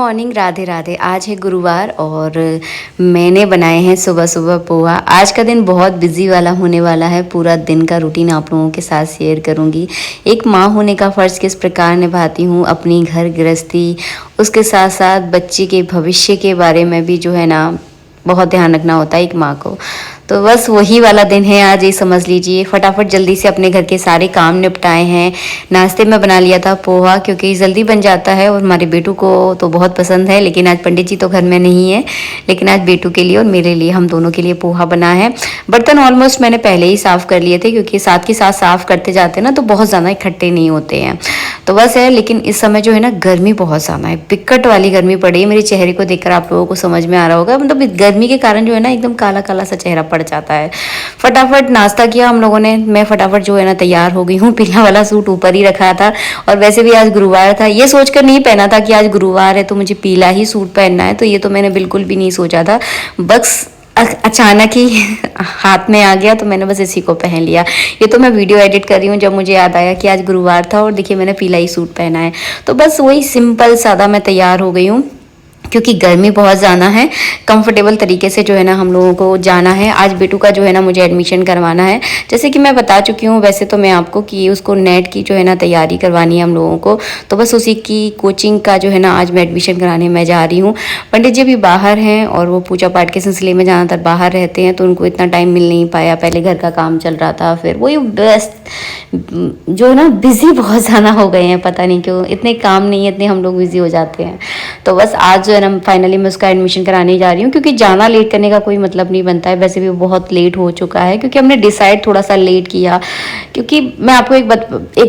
Morning, Radhe Radhe. आज है गुरुवार और मैंने बनाए हैं सुबह सुबह पोहा। आज का दिन बहुत बिजी वाला होने वाला है। पूरा दिन का रूटीन आप लोगों के साथ शेयर करूंगी। एक माँ होने का फ़र्ज़ किस प्रकार निभाती हूँ, अपनी घर गृहस्थी, उसके साथ साथ बच्चे के भविष्य के बारे में भी जो है ना बहुत ध्यान रखना होता है एक माँ को। तो बस वही वाला दिन है आज, ये समझ लीजिए। फटाफट जल्दी से अपने घर के सारे काम निपटाए हैं। नाश्ते में बना लिया था पोहा, क्योंकि जल्दी बन जाता है और हमारे बेटू को तो बहुत पसंद है। लेकिन आज पंडित जी तो घर में नहीं है, लेकिन आज बेटू के लिए और मेरे लिए, हम दोनों के लिए पोहा बना है। बर्तन ऑलमोस्ट मैंने पहले ही साफ़ कर लिए थे, क्योंकि साथ के साथ साफ़ करते जाते हैं ना तो बहुत ज़्यादा इकट्ठे नहीं होते हैं। तो बस है, लेकिन इस समय जो है ना गर्मी बहुत ज़्यादा है, बिकट वाली गर्मी पड़ी है। मेरे चेहरे को देखकर आप लोगों को समझ में आ रहा होगा, मतलब गर्मी के कारण जो है ना एकदम काला काला सा चेहरा पड़ जाता है। फटाफट नाश्ता किया हम लोगों ने। मैं फटाफट जो है ना तैयार हो गई हूँ। पीला वाला सूट ऊपर ही रखा था, और वैसे भी आज गुरुवार था। ये सोचकर नहीं पहना था कि आज गुरुवार है तो मुझे पीला ही सूट पहनना है, तो ये तो मैंने बिल्कुल भी नहीं सोचा था। बस अचानक ही हाथ में आ गया तो मैंने बस इसी को पहन लिया। ये तो मैं वीडियो एडिट कर रही हूँ जब मुझे याद आया कि आज गुरुवार था और देखिए मैंने पीला ही सूट पहना है। तो बस वही सिंपल सादा मैं तैयार हो गई हूँ, क्योंकि गर्मी बहुत ज़्यादा है। कंफर्टेबल तरीके से जो है ना हम लोगों को जाना है। आज बेटू का जो है ना मुझे एडमिशन करवाना है। जैसे कि मैं बता चुकी हूँ वैसे तो मैं आपको कि उसको नेट की जो है ना तैयारी करवानी है हम लोगों को। तो बस उसी की कोचिंग का जो है ना आज मैं एडमिशन कराने मैं जा रही हूँ। पंडित जी भी बाहर हैं और वो पूजा पाठ के सिलसिले में ज़्यादातर बाहर रहते हैं, तो उनको इतना टाइम मिल नहीं पाया। पहले घर का काम चल रहा था, फिर वही बेस्ट जो है ना बिज़ी बहुत ज़्यादा हो गए हैं, पता नहीं क्यों। इतने काम नहीं है, इतने हम लोग बिज़ी हो जाते हैं। तो बस आज जो है ना फाइनली मैं उसका एडमिशन कराने जा रही हूँ, क्योंकि ज़्यादा लेट करने का कोई मतलब नहीं बनता है। वैसे भी बहुत लेट हो चुका है, क्योंकि हमने डिसाइड थोड़ा सा लेट किया। क्योंकि मैं आपको एक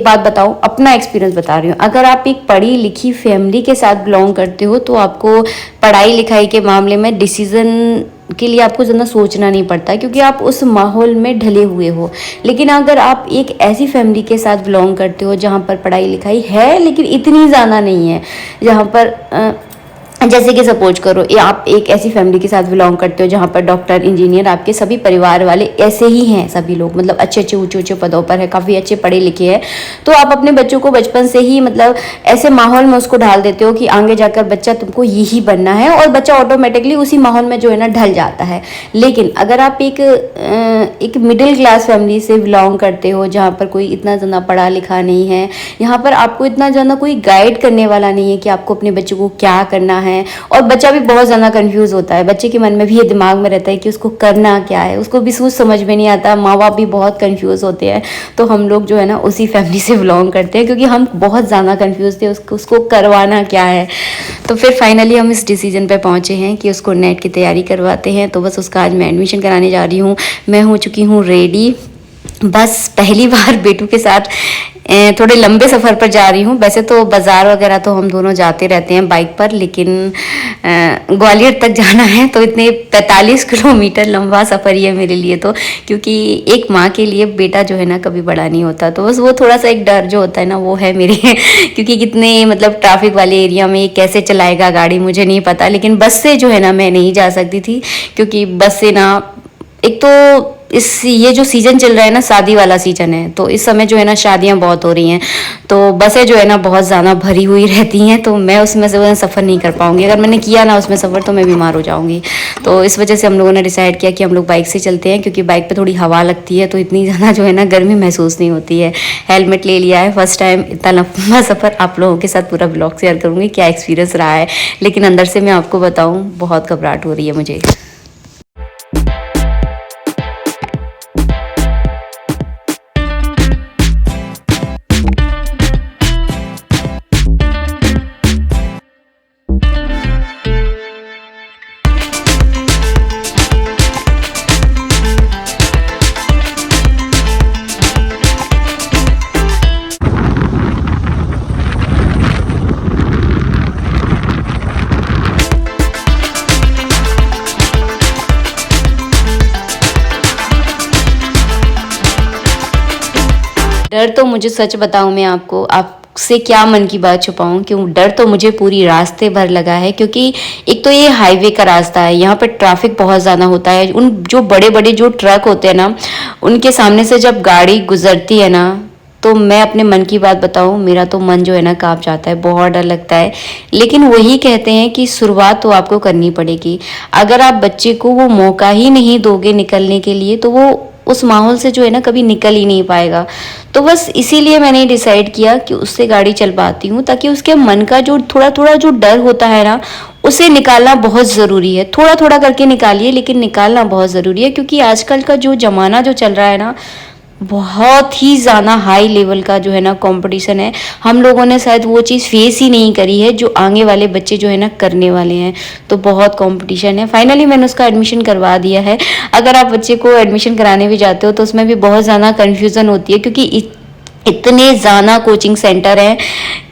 बात बताऊँ, अपना एक्सपीरियंस बता रही हूँ। अगर आप एक पढ़ी लिखी फैमिली के साथ बिलोंग करते हो तो आपको पढ़ाई लिखाई के मामले में डिसीज़न के लिए आपको ज़्यादा सोचना नहीं पड़ता, क्योंकि आप उस माहौल में ढले हुए हो। लेकिन अगर आप एक ऐसी फैमिली के साथ बिलोंग करते हो जहाँ पर पढ़ाई लिखाई है लेकिन इतनी ज़्यादा नहीं है, जहाँ पर जैसे कि सपोज करो ये आप एक ऐसी फैमिली के साथ बिलोंग करते हो जहाँ पर डॉक्टर, इंजीनियर, आपके सभी परिवार वाले ऐसे ही हैं, सभी लोग मतलब अच्छे अच्छे ऊंचे ऊंचे पदों पर है, काफ़ी अच्छे पढ़े लिखे हैं। तो आप अपने बच्चों को बचपन से ही मतलब ऐसे माहौल में उसको ढाल देते हो कि आगे जाकर बच्चा तुमको यही बनना है, और बच्चा ऑटोमेटिकली उसी माहौल में जो है ना ढल जाता है। लेकिन अगर आप एक मिडिल क्लास फैमिली से बिलोंग करते हो जहाँ पर कोई इतना ज़्यादा पढ़ा लिखा नहीं है, यहाँ पर आपको इतना ज़्यादा कोई गाइड करने वाला नहीं है कि आपको अपने बच्चों को क्या करना है, और बच्चा भी बहुत ज़्यादा कंफ्यूज होता है। बच्चे के मन में भी ये दिमाग में रहता है कि उसको करना क्या है, उसको भी कुछ समझ में नहीं आता। माँ बाप भी बहुत कंफ्यूज होते हैं। तो हम लोग जो है ना उसी फैमिली से बिलोंग करते हैं, क्योंकि हम बहुत ज़्यादा कंफ्यूज थे उसको करवाना क्या है। तो फिर फाइनली हम इस डिसीजन पे पहुँचे हैं कि उसको नेट की तैयारी करवाते हैं। तो बस उसका आज मैं एडमिशन कराने जा रही हूँ। मैं हो चुकी हूँ रेडी। बस पहली बार बेटू के साथ थोड़े लंबे सफ़र पर जा रही हूँ। वैसे तो बाज़ार वगैरह तो हम दोनों जाते रहते हैं बाइक पर, लेकिन ग्वालियर तक जाना है तो इतने 45 किलोमीटर लंबा सफ़र ही है मेरे लिए। तो क्योंकि एक माँ के लिए बेटा जो है ना कभी बड़ा नहीं होता, तो बस वो थोड़ा सा एक डर जो होता है ना वो है मेरे क्योंकि कितने मतलब ट्रैफिक वाले एरिया में कैसे चलाएगा गाड़ी मुझे नहीं पता। लेकिन बस से जो है ना मैं नहीं जा सकती थी, क्योंकि बस से ना एक तो ये जो सीज़न चल रहा है ना शादी वाला सीज़न है, तो इस समय जो है ना शादियां बहुत हो रही हैं, तो बसें जो है ना बहुत ज़्यादा भरी हुई रहती हैं। तो मैं उसमें से सफ़र नहीं कर पाऊँगी। अगर मैंने किया ना उसमें सफ़र तो मैं बीमार हो जाऊँगी। तो इस वजह से हम लोगों ने डिसाइड किया कि हम लोग बाइक से चलते हैं, क्योंकि बाइक पे थोड़ी हवा लगती है तो इतनी ज़्यादा जो है ना गर्मी महसूस नहीं होती है। हेलमेट ले लिया है। फर्स्ट टाइम इतना लंबा सफ़र आप लोगों के साथ पूरा ब्लॉग शेयर करूँगी क्या एक्सपीरियंस रहा है। लेकिन अंदर से मैं आपको बताऊँ बहुत घबराहट हो रही है मुझे। डर तो मुझे, सच बताऊं मैं आपसे क्या मन की बात छुपाऊं, क्यों डर तो मुझे पूरी रास्ते भर लगा है। क्योंकि एक तो ये हाईवे का रास्ता है, यहाँ पर ट्रैफिक बहुत ज़्यादा होता है। उन जो बड़े बड़े जो ट्रक होते हैं ना, उनके सामने से जब गाड़ी गुजरती है ना तो मैं अपने मन की बात बताऊं, मेरा तो मन जो है ना कांप जाता है, बहुत डर लगता है। लेकिन वही कहते हैं कि शुरुआत तो आपको करनी पड़ेगी। अगर आप बच्चे को वो मौका ही नहीं दोगे निकलने के लिए, तो वो उस माहौल से जो है ना कभी निकल ही नहीं पाएगा। तो बस इसीलिए मैंने डिसाइड किया कि उससे गाड़ी चलवाती हूँ, ताकि उसके मन का जो थोड़ा थोड़ा जो डर होता है ना, उसे निकालना बहुत ज़रूरी है। थोड़ा थोड़ा करके निकालिए, लेकिन निकालना बहुत ज़रूरी है, क्योंकि आजकल का जो ज़माना जो चल रहा है ना, बहुत ही ज़्यादा हाई लेवल का जो है ना कंपटीशन है। हम लोगों ने शायद वो चीज़ फेस ही नहीं करी है जो आगे वाले बच्चे जो है ना करने वाले हैं। तो बहुत कंपटीशन है। फाइनली मैंने उसका एडमिशन करवा दिया है। अगर आप बच्चे को एडमिशन कराने भी जाते हो तो उसमें भी बहुत ज़्यादा कन्फ्यूज़न होती है, क्योंकि इतने ज़्यादा कोचिंग सेंटर हैं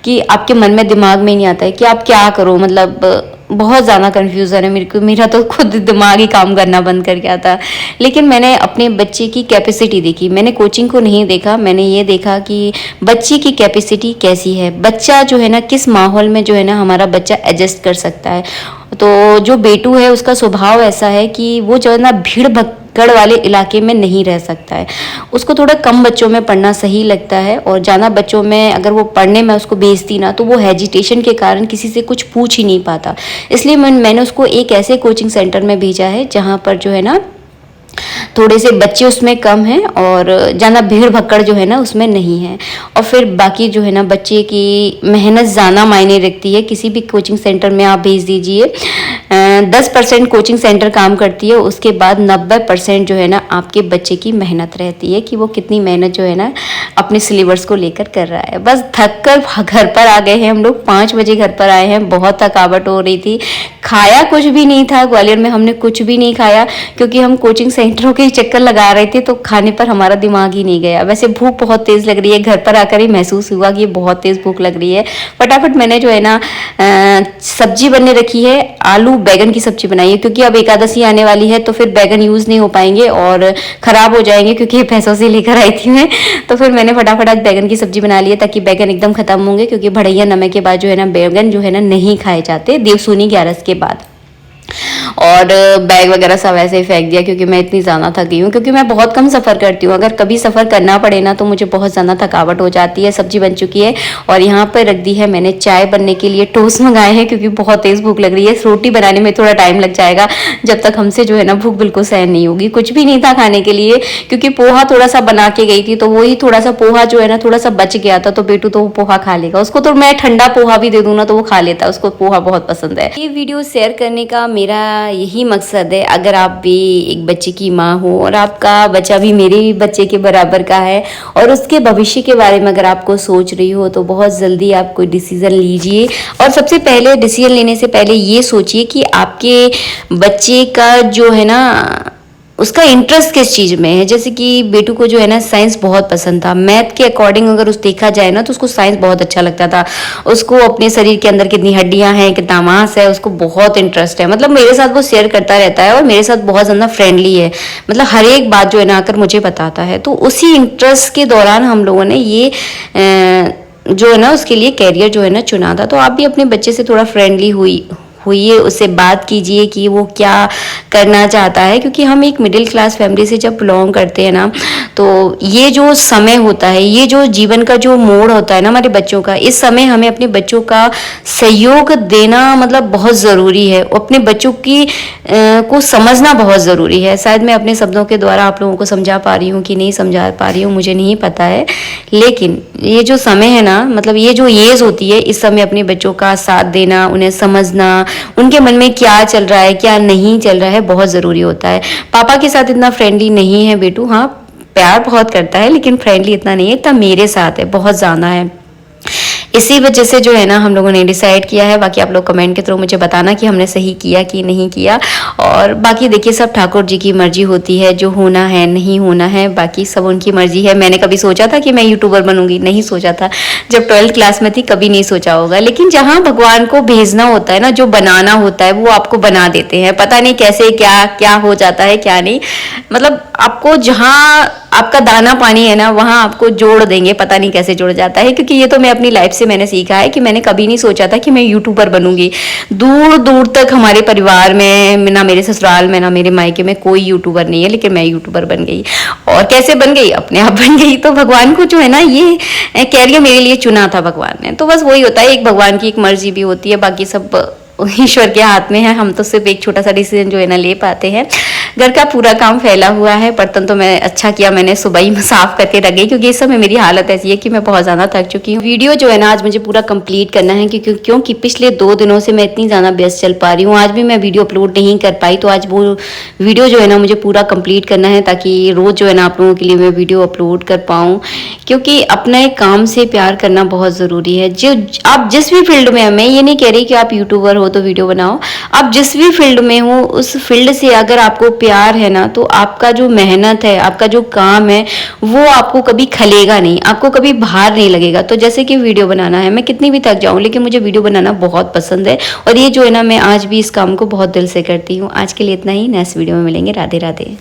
कि आपके मन में दिमाग में नहीं आता है कि आप क्या करो। मतलब बहुत ज़्यादा कन्फ्यूज़न है मेरा तो खुद दिमाग ही काम करना बंद कर गया था। लेकिन मैंने अपने बच्चे की कैपेसिटी देखी, मैंने कोचिंग को नहीं देखा, मैंने ये देखा कि बच्चे की कैपेसिटी कैसी है, बच्चा जो है ना किस माहौल में जो है ना हमारा बच्चा एडजस्ट कर सकता है। तो जो बेटू है उसका स्वभाव ऐसा है कि वो जो है ना भीड़ भगदड़ वाले इलाके में नहीं रह सकता है। उसको थोड़ा कम बच्चों में पढ़ना सही लगता है, और ज़्यादा बच्चों में अगर वो पढ़ने में उसको भेजती ना, तो वो हेजिटेशन के कारण किसी से कुछ पूछ ही नहीं पाता। इसलिए मैंने उसको एक ऐसे कोचिंग सेंटर में भेजा है जहाँ पर जो है ना थोड़े से बच्चे उसमें कम हैं और ज़्यादा भीड़ भक्कड़ जो है ना उसमें नहीं है। और फिर बाकी जो है ना बच्चे की मेहनत ज़्यादा मायने रखती है। किसी भी कोचिंग सेंटर में आप भेज दीजिए, 10% कोचिंग सेंटर काम करती है, उसके बाद 90% जो है ना आपके बच्चे की मेहनत रहती है कि वो कितनी मेहनत जो है ना अपने सिलेबस को लेकर कर रहा है। बस थक कर घर पर आ गए हैं हम लोग, 5 बजे घर पर आए हैं। बहुत थकावट हो रही थी, खाया कुछ भी नहीं था। ग्वालियर में हमने कुछ भी नहीं खाया, क्योंकि हम कोचिंग सेंटरों के चक्कर लगा रहे थे, तो खाने पर हमारा दिमाग ही नहीं गया। वैसे भूख बहुत तेज़ लग रही है, घर पर आकर ही महसूस हुआ कि ये बहुत तेज़ भूख लग रही है। फटाफट मैंने जो है ना सब्जी बनने रखी है, आलू बैगन की सब्जी बनाई है, क्योंकि अब एकादशी आने वाली है तो फिर बैगन यूज़ नहीं हो पाएंगे और ख़राब हो जाएंगे, क्योंकि पैसों से लेकर आई थी मैं। तो फिर मैंने फटाफट आज बैगन की सब्जी बना ली है, ताकि बैगन एकदम खत्म होंगे, क्योंकि भड़ैया नमक के बाद जो है ना बैगन जो है ना नहीं खाए जाते देवसूनी 11 के बाद। और बैग वगैरह सब ऐसे ही फेंक दिया, क्योंकि मैं इतनी ज़्यादा थक गई हूँ, क्योंकि मैं बहुत कम सफ़र करती हूँ। अगर कभी सफ़र करना पड़े ना तो मुझे बहुत ज़्यादा थकावट हो जाती है। सब्जी बन चुकी है और यहाँ पर रख दी है मैंने चाय बनने के लिए। टोस्ट मंगाए हैं क्योंकि बहुत तेज़ भूख लग रही है। रोटी बनाने में थोड़ा टाइम लग जाएगा, जब तक हमसे जो है ना भूख बिल्कुल सहन नहीं होगी। कुछ भी नहीं था खाने के लिए, क्योंकि पोहा थोड़ा सा बना के गई थी, तो वही थोड़ा सा पोहा जो है ना थोड़ा सा बच गया था, तो बेटू तो वो पोहा खा लेगा। उसको तो मैं ठंडा पोहा भी दे दूँ ना तो वो खा लेता है, उसको पोहा बहुत पसंद है। ये वीडियो शेयर करने का मेरा यही मकसद है। अगर आप भी एक बच्चे की माँ हो और आपका बच्चा भी मेरे बच्चे के बराबर का है और उसके भविष्य के बारे में अगर आपको सोच रही हो, तो बहुत जल्दी आप कोई डिसीजन लीजिए। और सबसे पहले डिसीजन लेने से पहले ये सोचिए कि आपके बच्चे का जो है ना उसका इंटरेस्ट किस चीज़ में है। जैसे कि बेटू को जो है ना साइंस बहुत पसंद था। मैथ के अकॉर्डिंग अगर उस देखा जाए ना तो उसको साइंस बहुत अच्छा लगता था। उसको अपने शरीर के अंदर कितनी हड्डियां हैं, कितना मांस है, उसको बहुत इंटरेस्ट है। मतलब मेरे साथ वो शेयर करता रहता है और मेरे साथ बहुत ज़्यादा फ्रेंडली है। मतलब हर एक बात जो है ना आकर मुझे बताता है। तो उसी इंटरेस्ट के दौरान हम लोगों ने ये जो है ना उसके लिए कैरियर जो है ना चुना था। तो आप भी अपने बच्चे से थोड़ा फ्रेंडली हुई उससे बात कीजिए कि वो क्या करना चाहता है, क्योंकि हम एक मिडिल क्लास फैमिली से जब बिलोंग करते हैं ना, तो ये जो समय होता है, ये जो जीवन का जो मोड़ होता है ना हमारे बच्चों का, इस समय हमें अपने बच्चों का सहयोग देना मतलब बहुत ज़रूरी है। अपने बच्चों की को समझना बहुत ज़रूरी है। शायद मैं अपने शब्दों के द्वारा आप लोगों को समझा पा रही हूँ कि नहीं समझा पा रही हूँ, मुझे नहीं पता है। लेकिन ये जो समय है ना, मतलब ये जो एज होती है, इस समय अपने बच्चों का साथ देना, उन्हें समझना, उनके मन में क्या चल रहा है क्या नहीं चल रहा है, बहुत ज़रूरी होता है। पापा के साथ इतना फ्रेंडली नहीं है बेटू, हाँ प्यार बहुत करता है, लेकिन फ्रेंडली इतना नहीं है, इतना मेरे साथ है, बहुत ज़्यादा है। इसी वजह से जो है ना हम लोगों ने डिसाइड किया है। बाकी आप लोग कमेंट के थ्रू मुझे बताना कि हमने सही किया कि नहीं किया। और बाकी देखिए सब ठाकुर जी की मर्जी होती है, जो होना है नहीं होना है बाकी सब उनकी मर्जी है। मैंने कभी सोचा था कि मैं यूट्यूबर बनूंगी? नहीं सोचा था। जब 12th क्लास में थी कभी नहीं सोचा होगा। लेकिन जहाँ भगवान को भेजना होता है ना, जो बनाना होता है वो आपको बना देते हैं। पता नहीं कैसे क्या क्या हो जाता है क्या नहीं, मतलब आपको जहाँ आपका दाना पानी है ना वहाँ आपको जोड़ देंगे, पता नहीं कैसे जुड़ जाता है। क्योंकि ये तो मैं अपनी लाइफ से मैंने सीखा है कि मैंने कभी नहीं सोचा था कि मैं यूट्यूबर बनूंगी। दूर दूर तक हमारे परिवार में, ना मेरे ससुराल में, ना मेरे मायके में कोई यूट्यूबर नहीं है, लेकिन मैं यूट्यूबर बन गई। और कैसे बन गई? अपने आप बन गई। तो भगवान को जो है ना ये कैरियर मेरे लिए चुना था भगवान ने। तो बस वही होता है, एक भगवान की एक मर्जी भी होती है, बाकी सब ईश्वर के हाथ में है। हम तो सिर्फ एक छोटा सा डिसीजन जो है ना ले पाते हैं। घर का पूरा काम फैला हुआ है, बर्तन तो मैं अच्छा किया मैंने सुबह ही साफ करके रख गई, क्योंकि इस समय मेरी हालत ऐसी है कि मैं बहुत ज़्यादा थक चुकी हूँ। वीडियो जो है ना आज मुझे पूरा कंप्लीट करना है, क्योंकि पिछले 2 दिनों से मैं इतनी ज़्यादा व्यस्त चल पा रही हूँ। आज भी मैं वीडियो अपलोड नहीं कर पाई, तो आज वो वीडियो जो है ना मुझे पूरा कंप्लीट करना है, ताकि रोज़ जो है ना आप लोगों के लिए मैं वीडियो अपलोड कर पाऊँ। क्योंकि अपने काम से प्यार करना बहुत ज़रूरी है। जो आप जिस भी फील्ड में, मैं ये नहीं कह रही कि आप यूट्यूबर हो तो वीडियो बनाओ, आप जिस भी फील्ड में हो उस फील्ड से अगर आपको प्यार है ना, तो आपका जो मेहनत है, आपका जो काम है, वो आपको कभी खलेगा नहीं, आपको कभी भार नहीं लगेगा। तो जैसे कि वीडियो बनाना है, मैं कितनी भी थक जाऊं लेकिन मुझे वीडियो बनाना बहुत पसंद है, और ये जो है ना मैं आज भी इस काम को बहुत दिल से करती हूँ। आज के लिए इतना ही, नेक्स्ट वीडियो में मिलेंगे। राधे राधे।